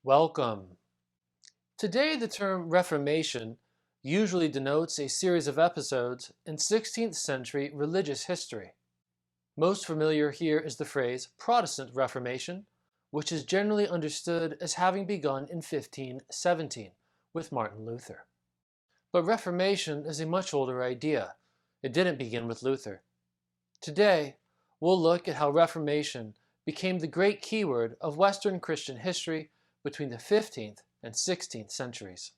Welcome. Today the term Reformation usually denotes a series of episodes in 16th century religious history. Most familiar here is the phrase Protestant Reformation, which is generally understood as having begun in 1517 with Martin Luther. But Reformation is a much older idea. It didn't begin with Luther. Today, we'll look at how Reformation became the great keyword of Western Christian history between the 15th and 16th centuries.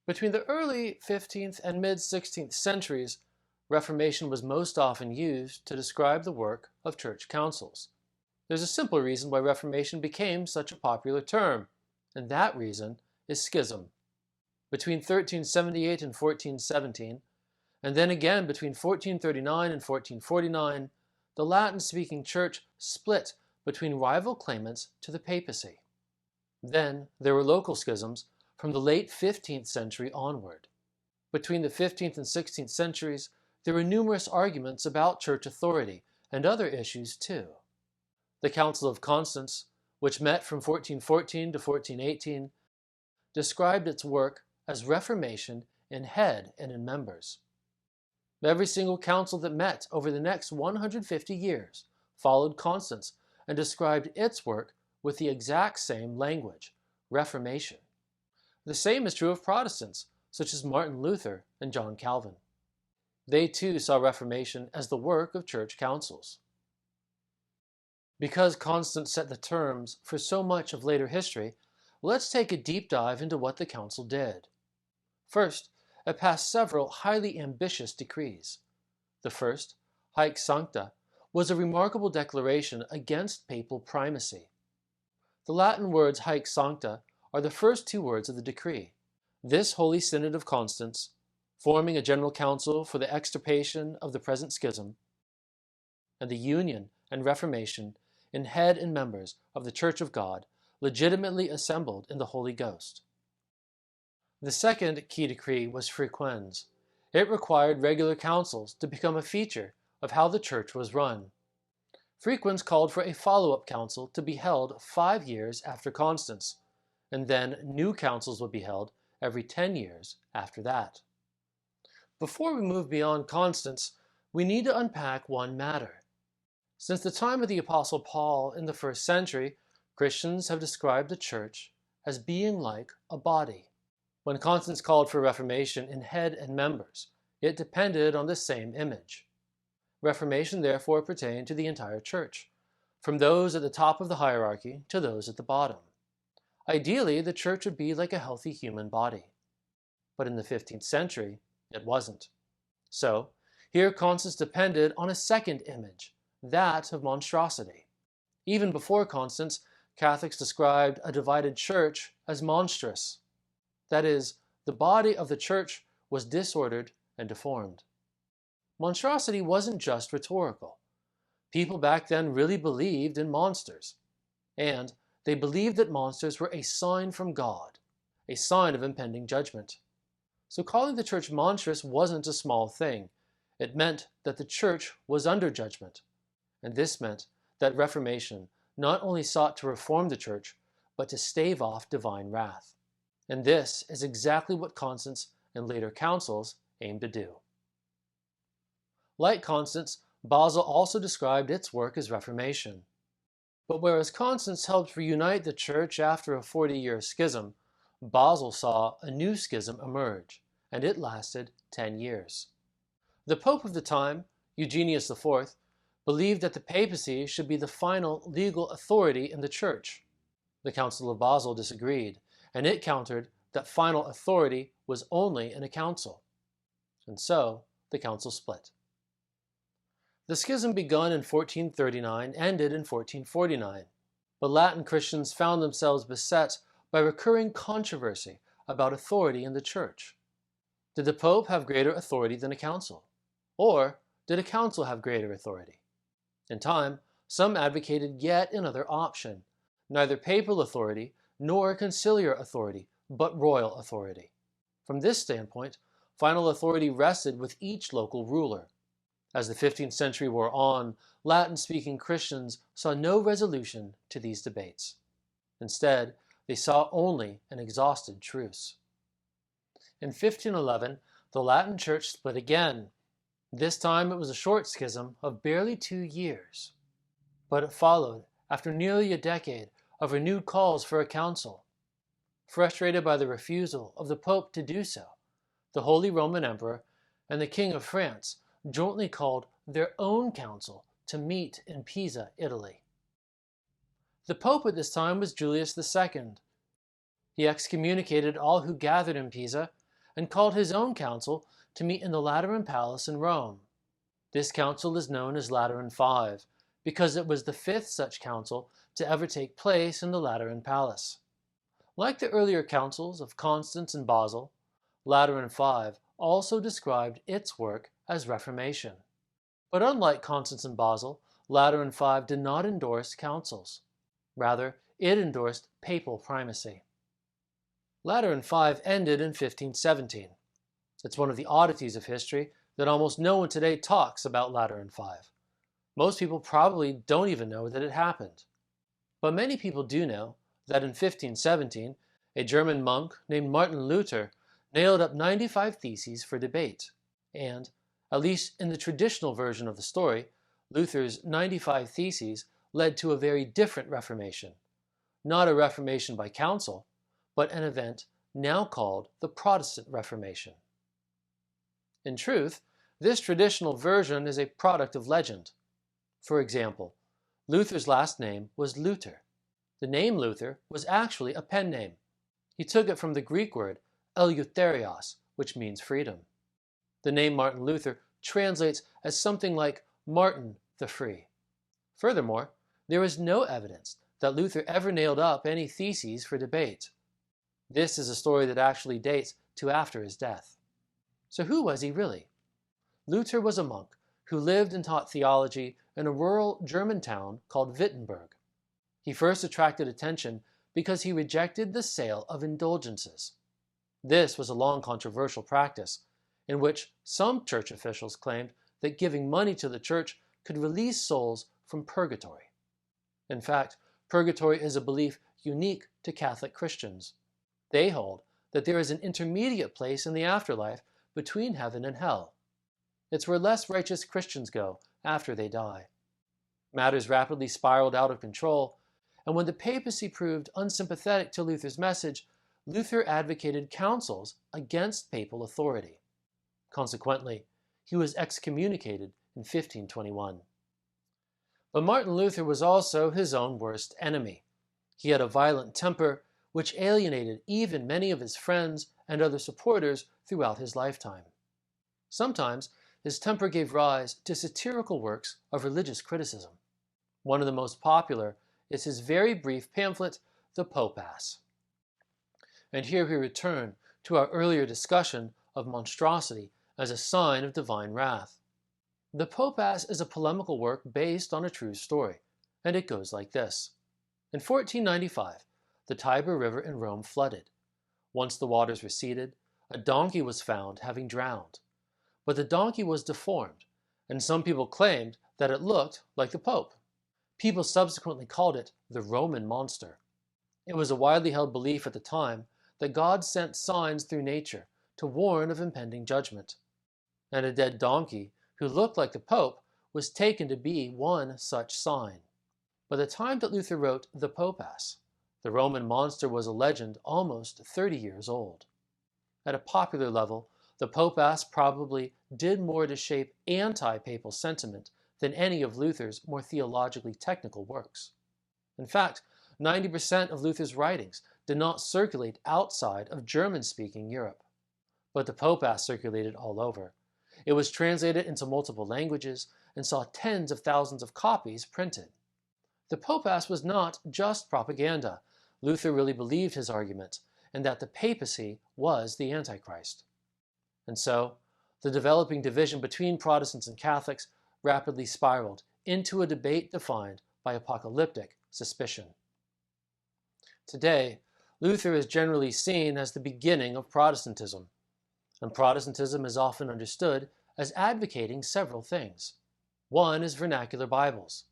Between the early 15th and mid-16th centuries, Reformation was most often used to describe the work of church councils. There's a simple reason why Reformation became such a popular term, and that reason is schism. Between 1378 and 1417, and then again between 1439 and 1449, the Latin-speaking church split between rival claimants to the papacy. Then there were local schisms from the late 15th century onward. Between the 15th and 16th centuries, there were numerous arguments about church authority and other issues too. The Council of Constance, which met from 1414 to 1418, described its work as Reformation in head and in members. Every single council that met over the next 150 years followed Constance and described its work with the exact same language, Reformation. The same is true of Protestants, such as Martin Luther and John Calvin. They too saw Reformation as the work of church councils. Because Constance set the terms for so much of later history, let's take a deep dive into what the council did. First, it passed several highly ambitious decrees. The first, Haec Sancta, was a remarkable declaration against papal primacy. The Latin words Haec Sancta are the first two words of the decree. This Holy Synod of Constance, forming a general council for the extirpation of the present schism, and the union and reformation in head and members of the Church of God, legitimately assembled in the Holy Ghost. The second key decree was Frequens. It required regular councils to become a feature of how the church was run. Frequens called for a follow-up council to be held 5 years after Constance, and then new councils would be held every 10 years after that. Before we move beyond Constance, we need to unpack one matter. Since the time of the Apostle Paul in the 1st century, Christians have described the church as being like a body. When Constance called for Reformation in head and members, it depended on the same image. Reformation therefore pertained to the entire church, from those at the top of the hierarchy to those at the bottom. Ideally, the church would be like a healthy human body. But in the 15th century, it wasn't. So, here Constance depended on a second image, that of monstrosity. Even before Constance, Catholics described a divided church as monstrous. That is, the body of the church was disordered and deformed. Monstrosity wasn't just rhetorical. People back then really believed in monsters. And they believed that monsters were a sign from God, a sign of impending judgment. So calling the church monstrous wasn't a small thing. It meant that the church was under judgment. And this meant that Reformation not only sought to reform the church, but to stave off divine wrath. And this is exactly what Constance and later councils aimed to do. Like Constance, Basel also described its work as Reformation. But whereas Constance helped reunite the church after a 40-year schism, Basel saw a new schism emerge, and it lasted 10 years. The Pope of the time, Eugenius IV, believed that the papacy should be the final legal authority in the church. The Council of Basel disagreed, and it countered that final authority was only in a council. And so, the council split. The schism begun in 1439 ended in 1449, but Latin Christians found themselves beset by recurring controversy about authority in the church. Did the Pope have greater authority than a council? Or did a council have greater authority? In time, some advocated yet another option, neither papal authority nor conciliar authority, but royal authority. From this standpoint, final authority rested with each local ruler. As the 15th century wore on, Latin-speaking Christians saw no resolution to these debates. Instead, they saw only an exhausted truce. In 1511, the Latin Church split again. This time it was a short schism of barely 2 years. But it followed after nearly a decade of renewed calls for a council. Frustrated by the refusal of the Pope to do so, the Holy Roman Emperor and the King of France jointly called their own council to meet in Pisa, Italy. The Pope at this time was Julius II. He excommunicated all who gathered in Pisa and called his own council to meet in the Lateran Palace in Rome. This council is known as Lateran V because it was the 5th such council to ever take place in the Lateran Palace. Like the earlier councils of Constance and Basel, Lateran V also described its work as Reformation. But unlike Constance and Basel, Lateran V did not endorse councils. Rather, it endorsed papal primacy. Lateran V ended in 1517. It's one of the oddities of history that almost no one today talks about Lateran V. Most people probably don't even know that it happened. But many people do know that in 1517, a German monk named Martin Luther nailed up 95 theses for debate. And, at least in the traditional version of the story, Luther's 95 theses led to a very different Reformation. Not a Reformation by council, but an event now called the Protestant Reformation. In truth, this traditional version is a product of legend. For example, Luther's last name was Luther. The name Luther was actually a pen name. He took it from the Greek word eleutherios, which means freedom. The name Martin Luther translates as something like Martin the Free. Furthermore, there is no evidence that Luther ever nailed up any theses for debate. This is a story that actually dates to after his death. So who was he really? Luther was a monk who lived and taught theology in a rural German town called Wittenberg. He first attracted attention because he rejected the sale of indulgences. This was a long controversial practice, in which some church officials claimed that giving money to the church could release souls from purgatory. In fact, purgatory is a belief unique to Catholic Christians. They hold that there is an intermediate place in the afterlife between heaven and hell. It's where less righteous Christians go after they die. Matters rapidly spiraled out of control, and when the papacy proved unsympathetic to Luther's message, Luther advocated councils against papal authority. Consequently, he was excommunicated in 1521. But Martin Luther was also his own worst enemy. He had a violent temper, which alienated even many of his friends and other supporters throughout his lifetime. Sometimes, his temper gave rise to satirical works of religious criticism. One of the most popular is his very brief pamphlet, The Pope-Ass. And here we return to our earlier discussion of monstrosity as a sign of divine wrath. The Pope-Ass is a polemical work based on a true story, and it goes like this. In 1495, the Tiber River in Rome flooded. Once the waters receded, a donkey was found having drowned. But the donkey was deformed, and some people claimed that it looked like the Pope. People subsequently called it the Roman monster. It was a widely held belief at the time that God sent signs through nature to warn of impending judgment. And a dead donkey who looked like the Pope was taken to be one such sign. By the time that Luther wrote The Pope-Ass, the Roman monster was a legend almost 30 years old. At a popular level, the Pope-Ass probably did more to shape anti-papal sentiment than any of Luther's more theologically technical works. In fact, 90% of Luther's writings did not circulate outside of German-speaking Europe. But the Pope-Ass circulated all over. It was translated into multiple languages and saw tens of thousands of copies printed. The Pope-Ass was not just propaganda. Luther really believed his argument, and that the papacy was the Antichrist. And so, the developing division between Protestants and Catholics rapidly spiraled into a debate defined by apocalyptic suspicion. Today, Luther is generally seen as the beginning of Protestantism, and Protestantism is often understood as advocating several things. One is vernacular Bibles.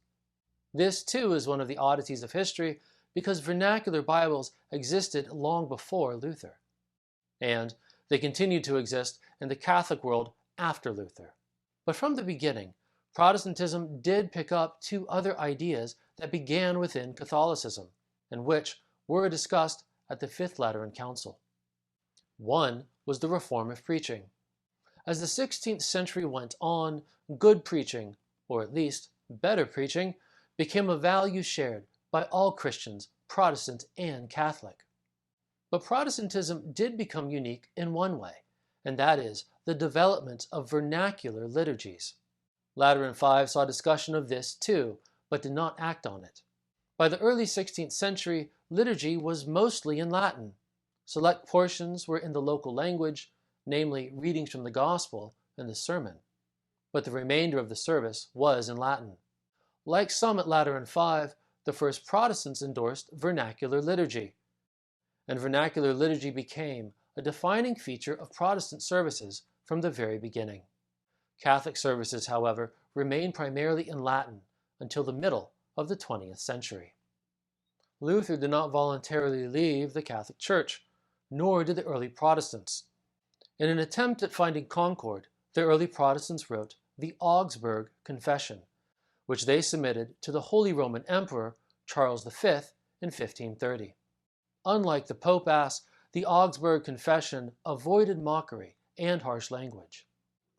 This, too, is one of the oddities of history because vernacular Bibles existed long before Luther, and they continued to exist in the Catholic world after Luther. But from the beginning, Protestantism did pick up two other ideas that began within Catholicism, and which were discussed at the Fifth Lateran Council. One was the reform of preaching. As the 16th century went on, good preaching, or at least better preaching, became a value shared by all Christians, Protestant and Catholic. But Protestantism did become unique in one way, and that is the development of vernacular liturgies. Lateran V saw discussion of this too, but did not act on it. By the early 16th century, liturgy was mostly in Latin. Select portions were in the local language, namely readings from the Gospel and the sermon, but the remainder of the service was in Latin. Like some at Lateran V, the first Protestants endorsed vernacular liturgy, and vernacular liturgy became a defining feature of Protestant services from the very beginning. Catholic services, however, remained primarily in Latin until the middle of the 20th century. Luther did not voluntarily leave the Catholic Church, nor did the early Protestants. In an attempt at finding concord, the early Protestants wrote the Augsburg Confession, which they submitted to the Holy Roman Emperor Charles V in 1530. Unlike the Pope asked, the Augsburg Confession avoided mockery and harsh language.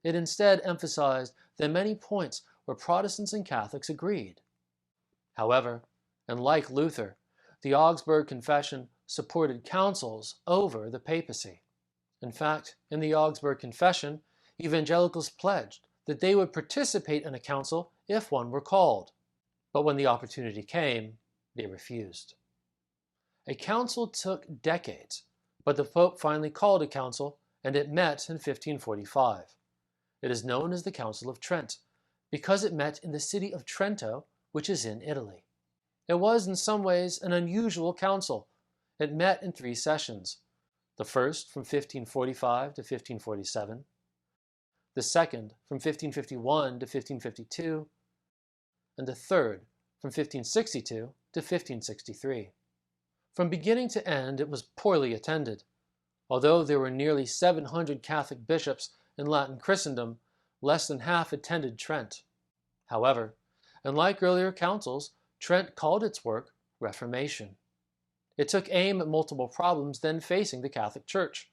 It instead emphasized the many points where Protestants and Catholics agreed. However, and like Luther, the Augsburg Confession supported councils over the papacy. In fact, in the Augsburg Confession, evangelicals pledged that they would participate in a council if one were called. But when the opportunity came, they refused. A council took decades, but the Pope finally called a council, and it met in 1545. It is known as the Council of Trent, because it met in the city of Trento, which is in Italy. It was in some ways an unusual council. It met in 3 sessions, the first from 1545 to 1547, the second from 1551 to 1552, and the third from 1562 to 1563. From beginning to end, it was poorly attended. Although there were nearly 700 Catholic bishops in Latin Christendom, less than half attended Trent. However, unlike earlier councils, Trent called its work Reformation. It took aim at multiple problems then facing the Catholic Church.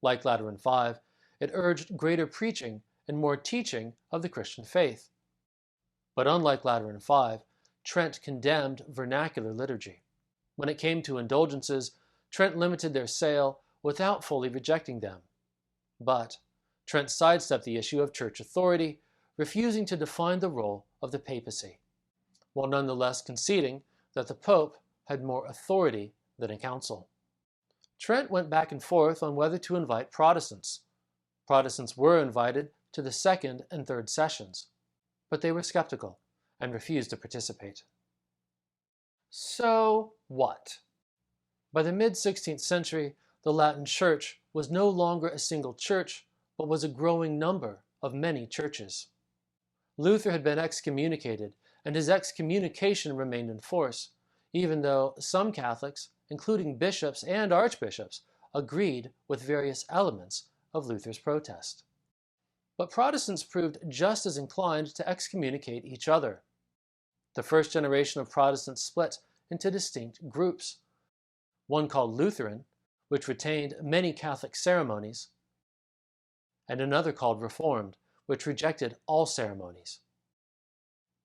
Like Lateran V, it urged greater preaching and more teaching of the Christian faith. But unlike Lateran V, Trent condemned vernacular liturgy. When it came to indulgences, Trent limited their sale without fully rejecting them. But Trent sidestepped the issue of church authority, refusing to define the role of the papacy, while nonetheless conceding that the Pope had more authority than a council. Trent went back and forth on whether to invite Protestants. Protestants were invited to the second and third sessions, but they were skeptical and refused to participate. So what? By the mid-16th century, the Latin Church was no longer a single church, but was a growing number of many churches. Luther had been excommunicated, and his excommunication remained in force, even though some Catholics, including bishops and archbishops, agreed with various elements of Luther's protest. But Protestants proved just as inclined to excommunicate each other. The first generation of Protestants split into distinct groups, one called Lutheran, which retained many Catholic ceremonies, and another called Reformed, which rejected all ceremonies.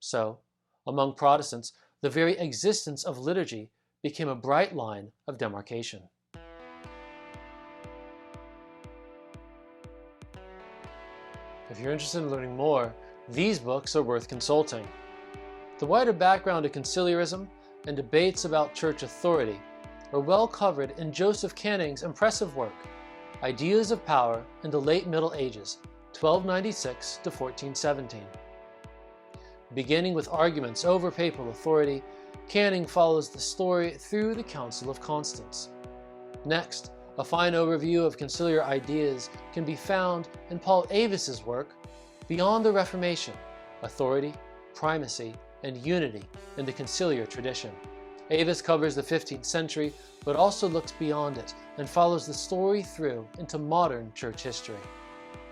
So, among Protestants, the very existence of liturgy became a bright line of demarcation. If you're interested in learning more, these books are worth consulting. The wider background of conciliarism and debates about church authority are well covered in Joseph Canning's impressive work, Ideas of Power in the Late Middle Ages, 1296 to 1417. Beginning with arguments over papal authority, Canning follows the story through the Council of Constance. Next, a fine overview of conciliar ideas can be found in Paul Avis's work, Beyond the Reformation, Authority, Primacy, and Unity in the Conciliar Tradition. Avis covers the 15th century, but also looks beyond it and follows the story through into modern church history.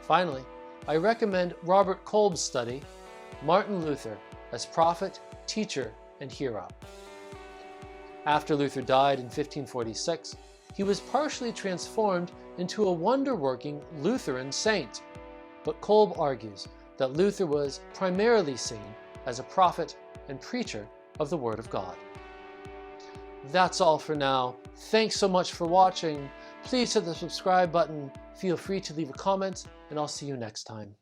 Finally, I recommend Robert Kolb's study, Martin Luther as Prophet, Teacher, and Hero. After Luther died in 1546, he was partially transformed into a wonder-working Lutheran saint. But Kolb argues that Luther was primarily seen as a prophet and preacher of the Word of God. That's all for now. Thanks so much for watching. Please hit the subscribe button, feel free to leave a comment, and I'll see you next time.